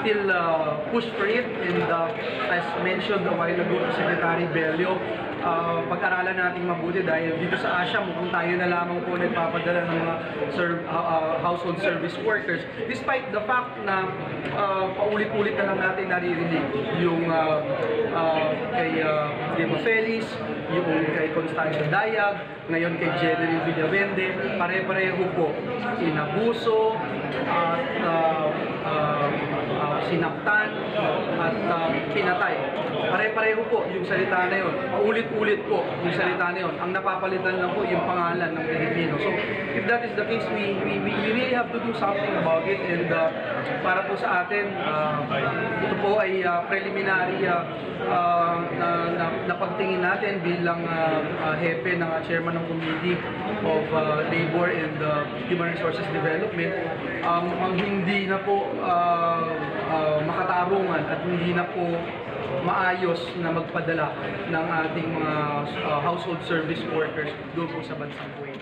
still push for it, and as mentioned a while ago to Secretary Bello, pag-aralan natin mabuti dahil dito sa Asia mukhang tayo na lamang po nagpapadala ng mga household service workers, despite the fact na paulit-ulit na lang natin naririnig yung kay Diego Feliz, yung kay Constanza Dayag, ngayon kay General Villavende, pare-pareho po inabuso at sinaktan at pinatay. Pare-pareho po yung salita na yun. Paulit-ulit po yung salita na yun. Ang napapalitan lang po yung pangalan ng Pilipino. So, if that is the case, we really have to do something about it. And para po sa atin, ito po ay preliminary na pagtingin natin bilang hepe ng chairman ng Committee of Labor and Human Resources Development. Ang hindi na po makatarungan at hindi na po maayos na magpadala ng ating mga household service workers doon po sa bansang Kuwait.